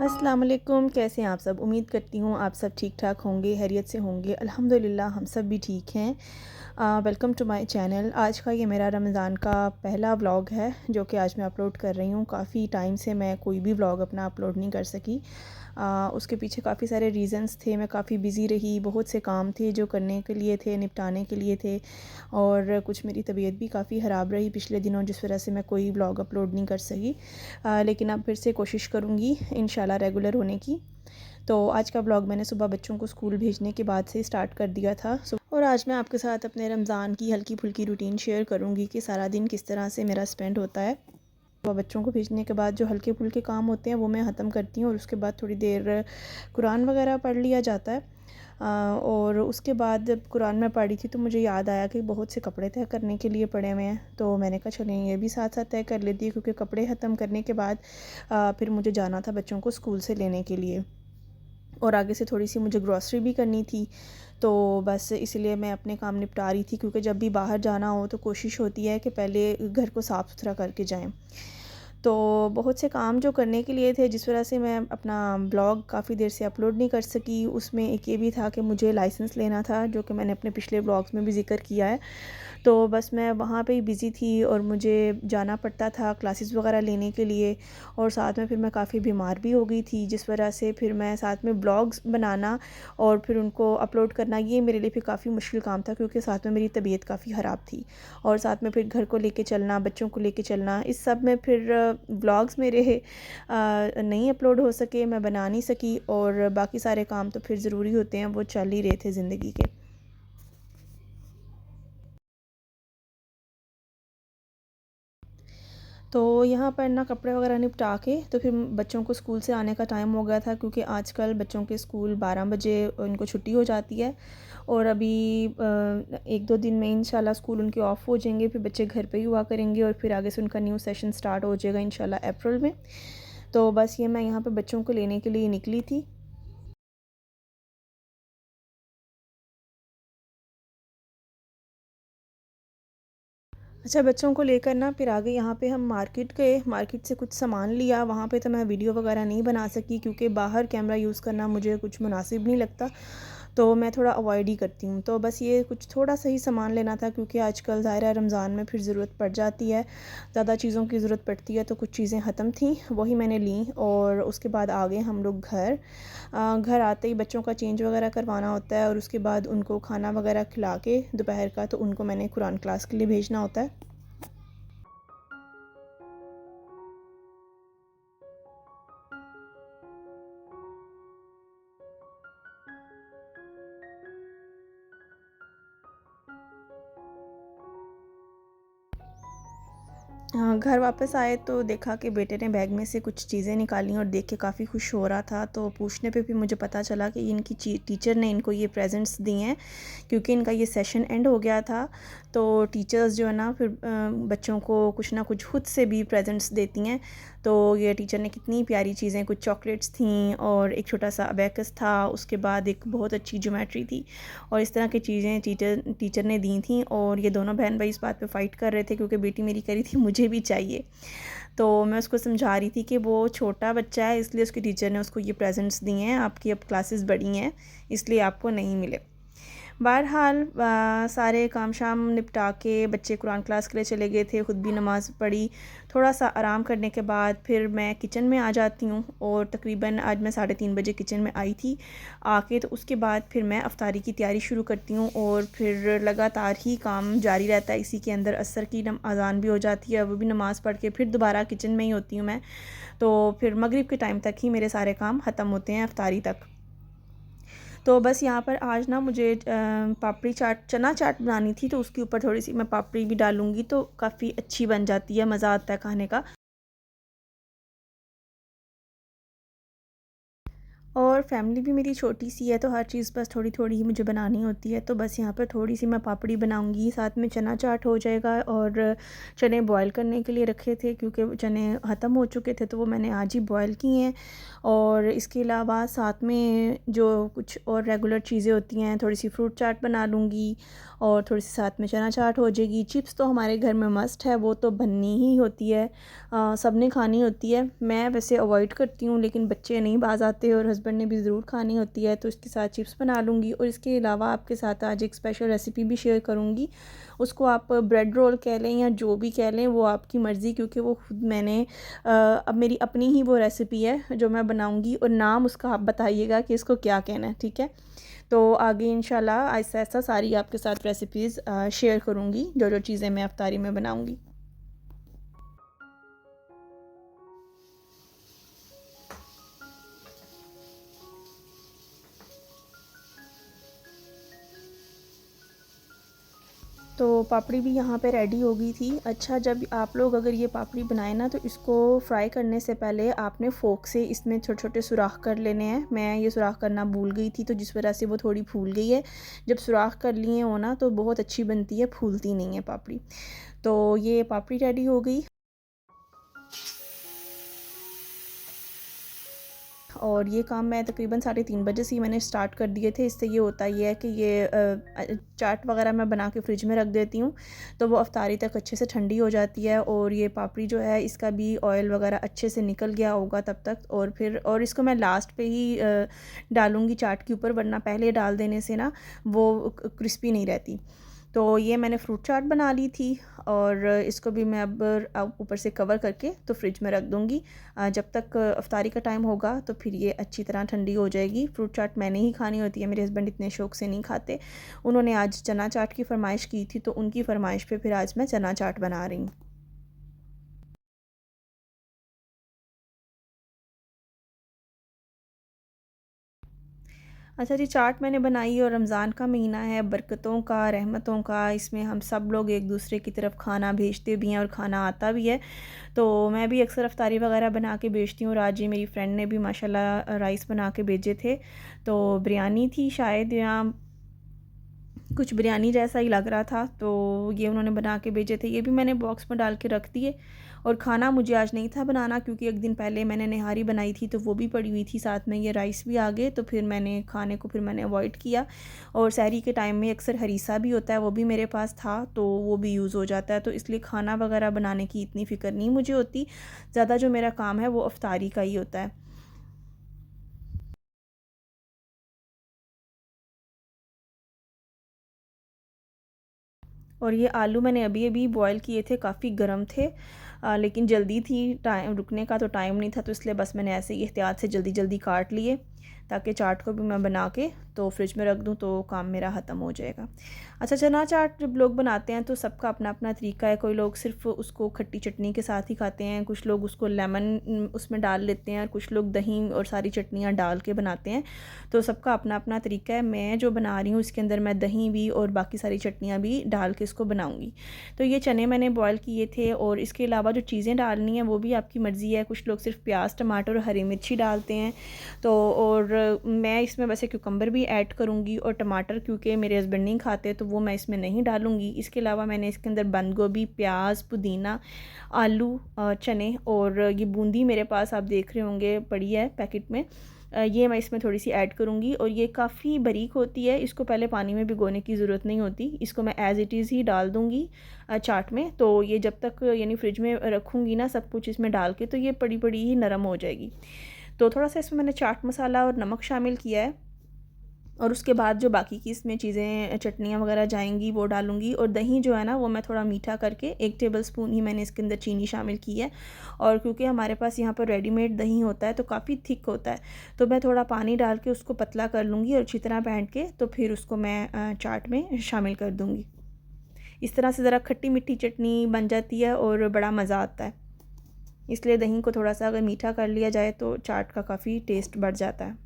अस्सलाम वालेकुम। कैसे हैं आप सब? उम्मीद करती हूँ आप सब ठीक ठाक होंगे, खैरियत से होंगे। अल्हम्दुलिल्लाह हम सब भी ठीक हैं। Welcome to my channel. आज का ये मेरा रमज़ान का पहला व्लॉग है जो कि आज मैं अपलोड कर रही हूँ। काफ़ी टाइम से मैं कोई भी व्लॉग अपना अपलोड नहीं कर सकी। उसके पीछे काफ़ी सारे रीज़न्स थे। मैं काफ़ी बिज़ी रही, बहुत से काम थे जो करने के लिए थे, निपटाने के लिए थे, और कुछ मेरी तबीयत भी काफ़ी ख़राब रही पिछले दिनों, जिस वजह से मैं कोई व्लॉग अपलोड नहीं कर सकी। लेकिन अब फिर से कोशिश करूँगी इंशाल्लाह रेगुलर होने की। तो आज का व्लॉग मैंने सुबह बच्चों को स्कूल भेजने के बाद से स्टार्ट कर दिया था। और आज मैं आपके साथ अपने रमज़ान की हल्की फुल्की रूटीन शेयर करूँगी कि सारा दिन किस तरह से मेरा स्पेंड होता है। तो बच्चों को भेजने के बाद जो हल्के फुल्के काम होते हैं वो मैं ख़त्म करती हूँ, और उसके बाद थोड़ी देर कुरान वगैरह पढ़ लिया जाता है। और उसके बाद जब कुरान में पढ़ी थी तो मुझे याद आया कि बहुत से कपड़े तय करने के लिए पड़े हुए हैं, तो मैंने कहा चलें ये भी साथ साथ तय कर लेती है, क्योंकि कपड़े ख़त्म करने के बाद फिर मुझे जाना था बच्चों को स्कूल से लेने के लिए, और आगे से थोड़ी सी मुझे ग्रॉसरी भी करनी थी। तो बस इसलिए मैं अपने काम निपटा रही थी, क्योंकि जब भी बाहर जाना हो तो कोशिश होती है कि पहले घर को साफ़ सुथरा करके जाएं। तो बहुत से काम जो करने के लिए थे, जिस वजह से मैं अपना ब्लॉग काफ़ी देर से अपलोड नहीं कर सकी। उसमें एक ये भी था कि मुझे लाइसेंस लेना था, जो कि मैंने अपने पिछले ब्लॉग्स में भी ज़िक्र किया है। तो बस मैं वहाँ पे ही बिज़ी थी, और मुझे जाना पड़ता था क्लासेस वगैरह लेने के लिए, और साथ में फिर मैं काफ़ी बीमार भी हो गई थी, जिस वजह से फिर मैं साथ में ब्लॉग्स बनाना और फिर उनको अपलोड करना, ये मेरे लिए फिर काफ़ी मुश्किल काम था, क्योंकि साथ में मेरी तबीयत काफ़ी ख़राब थी, और साथ में फिर घर को लेके चलना, बच्चों को लेके चलना, इस सब में फिर व्लॉग्स मेरे नहीं अपलोड हो सके, मैं बना नहीं सकी। और बाकी सारे काम तो फिर ज़रूरी होते हैं, वो चल ही रहे थे ज़िंदगी के। तो यहाँ पर ना कपड़े वगैरह निपटा के तो फिर बच्चों को स्कूल से आने का टाइम हो गया था, क्योंकि आजकल बच्चों के स्कूल 12 बजे उनको छुट्टी हो जाती है, और अभी 1-2 दिन में इंशाल्लाह स्कूल उनके ऑफ़ हो जाएंगे, फिर बच्चे घर पे ही हुआ करेंगे, और फिर आगे से उनका न्यू सेशन स्टार्ट हो जाएगा इंशाल्लाह अप्रैल में। तो बस ये मैं यहाँ पे बच्चों को लेने के लिए निकली थी। अच्छा, बच्चों को लेकर ना फिर आगे यहाँ पे हम मार्केट गए, मार्केट से कुछ सामान लिया। वहाँ पे तो मैं वीडियो वगैरह नहीं बना सकी, क्योंकि बाहर कैमरा यूज़ करना मुझे कुछ मुनासिब नहीं लगता, तो मैं थोड़ा अवॉइड ही करती हूँ। तो बस ये कुछ थोड़ा सा ही सामान लेना था, क्योंकि आजकल ज़ाहिर है रमज़ान में फिर ज़रूरत पड़ जाती है, ज़्यादा चीज़ों की ज़रूरत पड़ती है, तो कुछ चीज़ें ख़त्म थी वही मैंने ली, और उसके बाद आ गए हम लोग घर। घर आते ही बच्चों का चेंज वगैरह करवाना होता है, और उसके बाद उनको खाना वगैरह खिला के दोपहर का, तो उनको मैंने कुरान क्लास के लिए भेजना होता है। हाँ, घर वापस आए तो देखा कि बेटे ने बैग में से कुछ चीज़ें निकाली, और देख के काफ़ी खुश हो रहा था। तो पूछने पे भी मुझे पता चला कि इनकी टीचर ने इनको ये प्रेजेंट्स दिए हैं, क्योंकि इनका ये सेशन एंड हो गया था। तो टीचर्स जो है ना फिर बच्चों को कुछ ना कुछ खुद से भी प्रेजेंट्स देती हैं। तो ये टीचर ने कितनी प्यारी चीज़ें, कुछ चॉकलेट्स थीं, और एक छोटा सा अबैकस था, उसके बाद एक बहुत अच्छी ज्योमेट्री थी, और इस तरह की चीज़ें टीचर ने दी थी। और ये दोनों बहन भाई इस बात पे फ़ाइट कर रहे थे, क्योंकि बेटी मेरी कह रही थी मुझे भी चाहिए। तो मैं उसको समझा रही थी कि वो छोटा बच्चा है, इसलिए उसकी टीचर ने उसको ये प्रेजेंट्स दिए हैं, आपकी अब क्लासेस बड़ी हैं, इसलिए आपको नहीं मिले। बहरहाल सारे काम शाम निपटा के बच्चे कुरान क्लास के लिए चले गए थे, ख़ुद भी नमाज़ पढ़ी। थोड़ा सा आराम करने के बाद फिर मैं किचन में आ जाती हूँ, और तकरीबन आज मैं 3:30 बजे किचन में आई थी आके। तो उसके बाद फिर मैं अफ्तारी की तैयारी शुरू करती हूँ, और फिर लगातार ही काम जारी रहता है। इसी के अंदर असर की अज़ान भी हो जाती है, वो भी नमाज़ पढ़ के फिर दोबारा किचन में ही होती हूँ मैं। तो फिर मगरिब के टाइम तक ही मेरे सारे काम ख़त्म होते हैं, अफ्तारी तक। तो बस यहाँ पर आज ना मुझे पापड़ी चाट, चना चाट बनानी थी, तो उसके ऊपर थोड़ी सी मैं पापड़ी भी डालूँगी, तो काफ़ी अच्छी बन जाती है, मज़ा आता है खाने का। और और फैमिली भी मेरी छोटी सी है, तो हर चीज़ बस थोड़ी थोड़ी ही मुझे बनानी होती है। तो बस यहाँ पर थोड़ी सी मैं पापड़ी बनाऊँगी, साथ में चना चाट हो जाएगा। और चने बॉयल करने के लिए रखे थे क्योंकि चने ख़त्म हो चुके थे, तो वो मैंने आज ही बॉयल किए हैं। और इसके अलावा साथ में जो कुछ और रेगुलर चीज़ें होती हैं, थोड़ी सी फ्रूट चाट बना लूँगी और थोड़ी सी साथ में चना चाट हो जाएगी। चिप्स तो हमारे घर में मस्ट है, वो तो बननी ही होती है, सब ने खानी होती है। मैं वैसे अवॉइड करती हूँ, लेकिन बच्चे नहीं बाज आते और हस्बैंड ने भी ज़रूर खानी होती है, तो इसके साथ चिप्स बना लूँगी। और इसके अलावा आपके साथ आज एक स्पेशल रेसिपी भी शेयर करूँगी। उसको आप ब्रेड रोल कह लें या जो भी कह लें, वो आपकी मर्ज़ी, क्योंकि वो खुद मैंने अब मेरी अपनी ही वो रेसिपी है जो मैं बनाऊँगी, और नाम उसका आप बताइएगा कि इसको क्या कहना है, ठीक है। तो आगे इंशाल्लाह ऐसा ऐसा सारी आपके साथ रेसिपीज़ शेयर करूँगी, जो जो चीज़ें मैं इफ्तारी में बनाऊँगी। तो पापड़ी भी यहाँ पे रेडी हो गई थी। अच्छा, जब आप लोग अगर ये पापड़ी बनाए ना, तो इसको फ्राई करने से पहले आपने फ़ोर्क से इसमें छोटे छोटे सुराख कर लेने हैं। मैं ये सुराख करना भूल गई थी, तो जिस वजह से वो थोड़ी फूल गई है। जब सुराख कर लिए हो ना, तो बहुत अच्छी बनती है, फूलती नहीं है पापड़ी। तो ये पापड़ी रेडी हो गई। और ये काम मैं तकरीबन 3:30 बजे से ही मैंने स्टार्ट कर दिए थे। इससे ये होता ही है कि ये चाट वगैरह मैं बना के फ्रिज में रख देती हूँ, तो वो अफ्तारी तक अच्छे से ठंडी हो जाती है। और ये पापड़ी जो है, इसका भी ऑयल वगैरह अच्छे से निकल गया होगा तब तक। और इसको मैं लास्ट पे ही डालूँगी चाट के ऊपर, वरना पहले डाल देने से ना वो क्रिस्पी नहीं रहती। तो ये मैंने फ्रूट चाट बना ली थी, और इसको भी मैं अब ऊपर से कवर करके तो फ्रिज में रख दूँगी। जब तक अफ्तारी का टाइम होगा तो फिर ये अच्छी तरह ठंडी हो जाएगी। फ्रूट चाट मैंने ही खानी होती है, मेरे हस्बैंड इतने शौक़ से नहीं खाते। उन्होंने आज चना चाट की फ़रमाइश की थी, तो उनकी फ़रमाइश पे फिर आज मैं चना चाट बना रही हूँ। अच्छा जी, चाट मैंने बनाई, और रमज़ान का महीना है, बरकतों का, रहमतों का। इसमें हम सब लोग एक दूसरे की तरफ खाना भेजते भी हैं और खाना आता भी है। तो मैं भी अक्सर अफ्तारी वगैरह बना के भेजती हूँ। और आज ही मेरी फ्रेंड ने भी माशाल्लाह राइस बना के भेजे थे। तो बिरयानी थी शायद, या कुछ बिरयानी जैसा ही लग रहा था, तो ये उन्होंने बना के भेजे थे। ये भी मैंने बॉक्स में डाल के रख दिए। और खाना मुझे आज नहीं था बनाना, क्योंकि एक दिन पहले मैंने निहारी बनाई थी, तो वो भी पड़ी हुई थी, साथ में ये राइस भी आ गए। तो फिर मैंने खाने को अवॉइड किया। और सहरी के टाइम में अक्सर हरीसा भी होता है, वो भी मेरे पास था, तो वो भी यूज़ हो जाता है। तो इसलिए खाना वगैरह बनाने की इतनी फ़िक्र नहीं मुझे होती। ज़्यादा जो मेरा काम है वो अफ्तारी का ही होता है। और ये आलू मैंने अभी अभी बॉयल किए थे, काफ़ी गर्म थे, लेकिन जल्दी थी, टाइम रुकने का तो टाइम नहीं था, तो इसलिए बस मैंने ऐसे ही एहतियात से जल्दी जल्दी काट लिए, ताकि चाट को भी मैं बना के तो फ्रिज में रख दूँ, तो काम मेरा ख़त्म हो जाएगा। अच्छा, चना चाट जब लोग बनाते हैं तो सबका अपना अपना तरीका है। कोई लोग सिर्फ उसको खट्टी चटनी के साथ ही खाते हैं, कुछ लोग उसको लेमन उसमें डाल लेते हैं, और कुछ लोग दही और सारी चटनियाँ डाल के बनाते हैं। तो सबका अपना अपना तरीका है। मैं जो बना रही हूँ इसके अंदर मैं दही भी और बाकी सारी चटनियाँ भी डाल के इसको बनाऊँगी। तो ये चने मैंने बॉयल किए थे, और इसके अलावा जो चीज़ें डालनी हैं वो भी आपकी मर्ज़ी है। कुछ लोग सिर्फ प्याज, टमाटर और हरी मिर्ची डालते हैं। तो और मैं इसमें वैसे क्यूकम्बर भी ऐड करूँगी, और टमाटर क्योंकि मेरे हस्बैंड नहीं खाते, तो वो मैं इसमें नहीं डालूँगी। इसके अलावा मैंने इसके अंदर बंद गोभी, प्याज, पुदीना, आलू, चने, और ये बूंदी मेरे पास आप देख रहे होंगे पड़ी है पैकेट में, ये मैं इसमें थोड़ी सी ऐड करूँगी। और ये काफ़ी बारीक होती है, इसको पहले पानी में भिगोने की ज़रूरत नहीं होती। इसको मैं एज़ इट इज़ ही डाल दूँगी चाट में। तो ये जब तक यानी फ्रिज में रखूँगी ना सब कुछ इसमें डाल के, तो ये पड़ी पड़ी ही नरम हो जाएगी। तो थोड़ा सा इसमें मैंने चाट मसाला और नमक शामिल किया है, और उसके बाद जो बाकी की इसमें चीज़ें चटनियाँ वगैरह जाएंगी वो डालूँगी। और दही जो है ना, वो मैं थोड़ा मीठा करके 1 टेबलस्पून ही मैंने इसके अंदर चीनी शामिल की है। और क्योंकि हमारे पास यहाँ पर रेडीमेड दही होता है, तो काफ़ी थिक होता है, तो मैं थोड़ा पानी डाल के उसको पतला कर लूँगी, और अच्छी तरह बैठ के तो फिर उसको मैं चाट में शामिल कर दूँगी। इस तरह से ज़रा खट्टी मीठी चटनी बन जाती है और बड़ा मज़ा आता है। इसलिए दही को थोड़ा सा अगर मीठा कर लिया जाए तो चाट का काफ़ी टेस्ट बढ़ जाता है।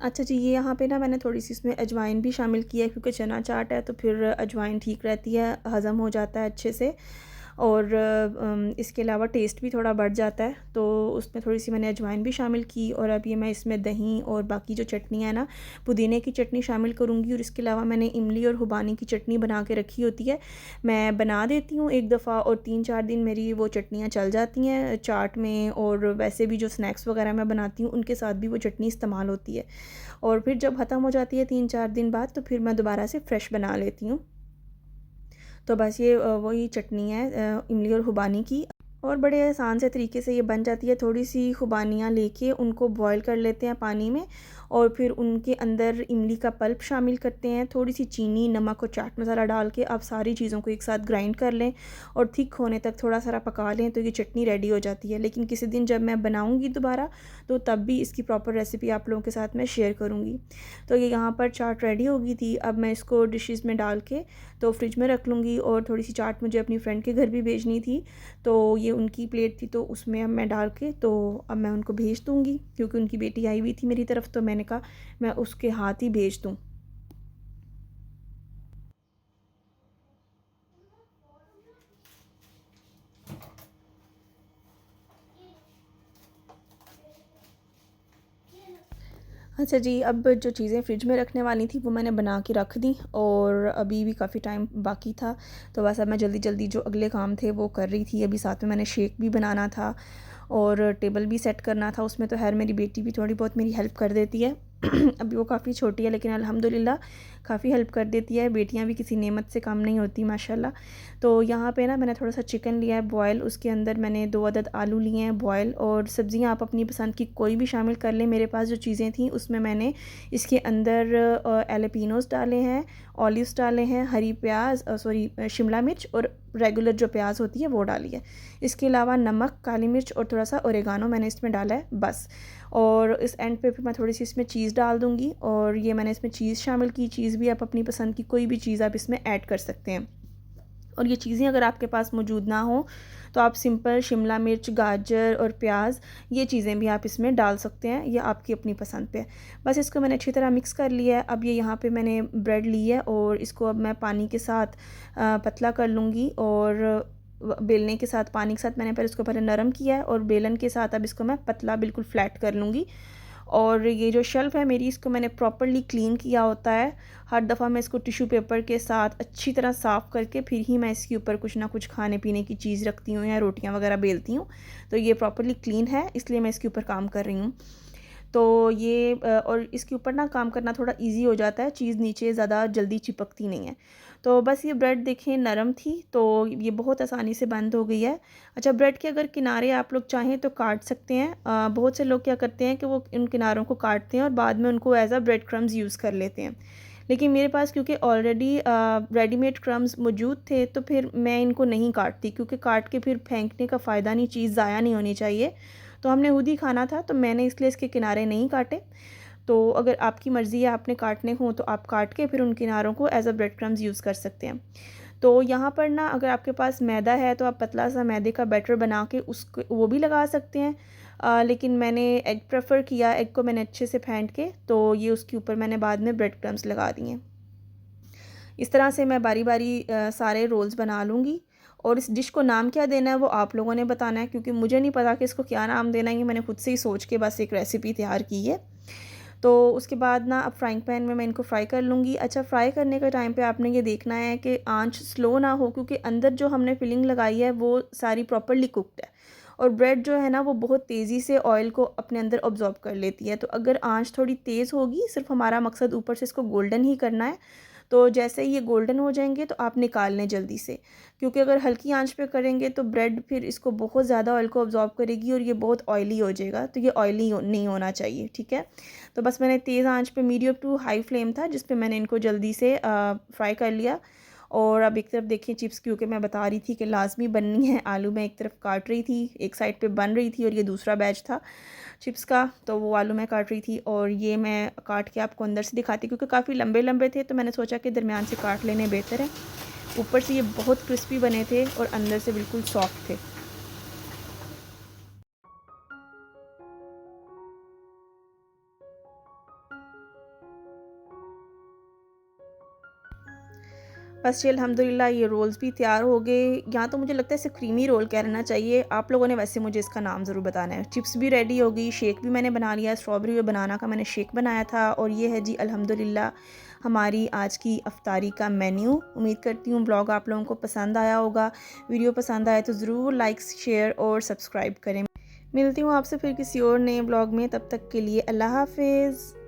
अच्छा जी, ये यहाँ पे ना मैंने थोड़ी-सी इसमें अजवाइन भी शामिल की है, क्योंकि चना चाट है तो फिर अजवाइन ठीक रहती है, हज़म हो जाता है अच्छे से। और इसके अलावा टेस्ट भी थोड़ा बढ़ जाता है। तो उसमें थोड़ी सी मैंने अजवाइन भी शामिल की और अब ये मैं इसमें दही और बाकी जो चटनी है ना, पुदीने की चटनी शामिल करूँगी। और इसके अलावा मैंने इमली और खुबानी की चटनी बना के रखी होती है, मैं बना देती हूँ एक दफ़ा और 3-4 दिन मेरी वो चटनियाँ चल जाती हैं चाट में। और वैसे भी जो स्नैक्स वगैरह मैं बनाती हूँ उनके साथ भी वो चटनी इस्तेमाल होती है। और फिर जब ख़त्म हो जाती है 3-4 दिन बाद, तो फिर मैं दोबारा से फ़्रेश बना लेती हूँ। तो बस ये वही चटनी है इमली और खुबानी की। और बड़े आसान से तरीके से ये बन जाती है। थोड़ी सी खुबानियाँ लेके उनको बॉईल कर लेते हैं पानी में और फिर उनके अंदर इमली का पल्प शामिल करते हैं, थोड़ी सी चीनी, नमक और चाट मसाला डाल के आप सारी चीज़ों को एक साथ ग्राइंड कर लें और थिक होने तक थोड़ा सा पका लें, तो ये चटनी रेडी हो जाती है। लेकिन किसी दिन जब मैं बनाऊँगी दोबारा, तो तब भी इसकी प्रॉपर रेसिपी आप लोगों के साथ मैं शेयर करूँगी। तो ये यहाँ पर चाट रेडी हो गई थी। अब मैं इसको डिशेज़ में डाल के तो फ्रिज में रख लूँगी। और थोड़ी सी चाट मुझे अपनी फ्रेंड के घर भी भेजनी थी, तो ये उनकी प्लेट थी, तो उसमें अब मैं डाल के तो अब मैं उनको भेज दूँगी, क्योंकि उनकी बेटी आई हुई थी मेरी तरफ, तो मैंने कहा मैं उसके हाथ ही भेज दूँ। अच्छा जी, अब जो चीज़ें फ़्रिज में रखने वाली थी वो मैंने बना के रख दी और अभी भी काफ़ी टाइम बाकी था, तो बस अब मैं जल्दी-जल्दी जो अगले काम थे वो कर रही थी। अभी साथ में मैंने शेक भी बनाना था और टेबल भी सेट करना था। उसमें तो ख़ैर मेरी बेटी भी थोड़ी बहुत मेरी हेल्प कर देती है। अभी वो काफ़ी छोटी है, लेकिन अल्हम्दुलिल्लाह काफ़ी हेल्प कर देती है। बेटियाँ भी किसी नेमत से कम नहीं होती माशाल्लाह। तो यहाँ पे ना मैंने थोड़ा सा चिकन लिया है बॉयल, उसके अंदर मैंने 2 अदद आलू लिए हैं बॉयल। और सब्ज़ियाँ आप अपनी पसंद की कोई भी शामिल कर लें। मेरे पास जो चीज़ें थी उसमें मैंने इसके अंदर एलेपिनोस डाले हैं, ऑलिव्स डाले हैं, हरी प्याज शिमला मिर्च और रेगुलर जो प्याज होती है वो डाली है। इसके अलावा नमक, काली मिर्च और थोड़ा सा ओरेगानो मैंने इसमें डाला है बस। और इस एंड पे फिर मैं थोड़ी सी इसमें चीज़ डाल दूँगी और ये मैंने इसमें चीज़ शामिल की। चीज़ भी आप अपनी पसंद की कोई भी चीज़ आप इसमें ऐड कर सकते हैं। और ये चीज़ें अगर आपके पास मौजूद ना हो, तो आप सिंपल शिमला मिर्च, गाजर और प्याज, ये चीज़ें भी आप इसमें डाल सकते हैं, ये आपकी अपनी पसंद पे है। बस इसको मैंने अच्छी तरह मिक्स कर लिया है। अब ये यहाँ पे मैंने ब्रेड ली है और इसको अब मैं पानी के साथ पतला कर लूँगी। और बेलने के साथ, पानी के साथ मैंने पहले इसको पहले नरम किया है और बेलन के साथ अब इसको मैं पतला बिल्कुल फ्लैट कर लूँगी। और ये जो शेल्फ़ है मेरी, इसको मैंने प्रॉपर्ली क्लीन किया होता है। हर दफ़ा मैं इसको टिश्यू पेपर के साथ अच्छी तरह साफ़ करके फिर ही मैं इसके ऊपर कुछ ना कुछ खाने पीने की चीज़ रखती हूँ या रोटियां वगैरह बेलती हूँ। तो ये प्रॉपर्ली क्लीन है, इसलिए मैं इसके ऊपर काम कर रही हूँ। तो ये और इसके ऊपर ना काम करना थोड़ा इजी हो जाता है, चीज़ नीचे ज़्यादा जल्दी चिपकती नहीं है। तो बस ये ब्रेड देखें नरम थी, तो ये बहुत आसानी से बंद हो गई है। अच्छा, ब्रेड के अगर किनारे आप लोग चाहें तो काट सकते हैं। बहुत से लोग क्या करते हैं कि वो इन किनारों को काटते हैं और बाद में उनको as a bread crumbs use कर लेते हैं। लेकिन मेरे पास क्योंकि ऑलरेडी रेडीमेड क्रम्स मौजूद थे, तो फिर मैं इनको नहीं काटती, क्योंकि काट के फिर फेंकने का फ़ायदा नहीं, चीज़ ज़ाया नहीं होनी चाहिए। तो हमने खुद ही खाना था, तो मैंने इसलिए इसके किनारे नहीं काटे। तो अगर आपकी मर्ज़ी है आपने काटने हों तो आप काट के फिर उन किनारों को as a bread crumbs use कर सकते हैं। तो यहाँ पर ना अगर आपके पास मैदा है तो आप पतला सा मैदे का बैटर बना के उसको वो भी लगा सकते हैं। लेकिन मैंने एग प्रेफर किया, एग को मैंने अच्छे से फेंट के तो ये उसके ऊपर मैंने बाद में ब्रेड क्रम्स लगा दिए। इस तरह से मैं बारी बारी सारे रोल्स बना लूँगी। और इस डिश को नाम क्या देना है वो आप लोगों ने बताना है, क्योंकि मुझे नहीं पता कि इसको क्या नाम देना है। ये मैंने खुद से ही सोच के बस एक रेसिपी तैयार की है। तो उसके बाद ना अब फ्राइंग पैन में मैं इनको फ्राई कर लूँगी। अच्छा, फ्राई करने के टाइम पे आपने ये देखना है कि आंच स्लो ना हो, क्योंकि अंदर जो हमने फिलिंग लगाई है वो सारी प्रॉपर्ली कुक्ड है और ब्रेड जो है ना वो बहुत तेज़ी से ऑयल को अपने अंदर ऑब्जॉर्ब कर लेती है। तो अगर आंच थोड़ी तेज़ होगी, सिर्फ हमारा मकसद ऊपर से इसको गोल्डन ही करना है, तो जैसे ही ये गोल्डन हो जाएंगे तो आप निकाल लें जल्दी से, क्योंकि अगर हल्की आंच पे करेंगे तो ब्रेड फिर इसको बहुत ज़्यादा ऑयल को ऑब्जॉर्ब करेगी और ये बहुत ऑयली हो जाएगा, तो ये ऑयली नहीं होना चाहिए, ठीक है। तो बस मैंने तेज़ आंच पे, मीडियम टू हाई फ्लेम था जिस पे मैंने इनको जल्दी से फ्राई कर लिया। और अब एक तरफ देखिए चिप्स, क्योंकि मैं बता रही थी कि लाजमी बननी है। आलू मैं एक तरफ काट रही थी, एक साइड पे बन रही थी और ये दूसरा बैच था चिप्स का, तो वो आलू मैं काट रही थी और ये मैं काट के आपको अंदर से दिखाती, क्योंकि काफ़ी लंबे लंबे थे तो मैंने सोचा कि दरमियान से काट लेने बेहतर है। ऊपर से ये बहुत क्रिस्पी बने थे और अंदर से बिल्कुल सॉफ्ट थे। बस ये अल्हम्दुलिल्लाह ये रोल्स भी तैयार हो गए। यहाँ तो मुझे लगता है इसे क्रीमी रोल कहना चाहिए, आप लोगों ने वैसे मुझे इसका नाम ज़रूर बताना है। चिप्स भी रेडी हो गई, शेक भी मैंने बना लिया, स्ट्रॉबेरी और बनाना का मैंने शेक बनाया था। और ये है जी अल्हम्दुलिल्लाह हमारी आज की अफ्तारी का मेन्यू। उम्मीद करती हूँ ब्लॉग आप लोगों को पसंद आया होगा। वीडियो पसंद आए तो ज़रूर लाइक, शेयर और सब्सक्राइब करें। मिलती हूँ आपसे फिर किसी और नए ब्लॉग में, तब तक के लिए अल्लाह हाफिज़।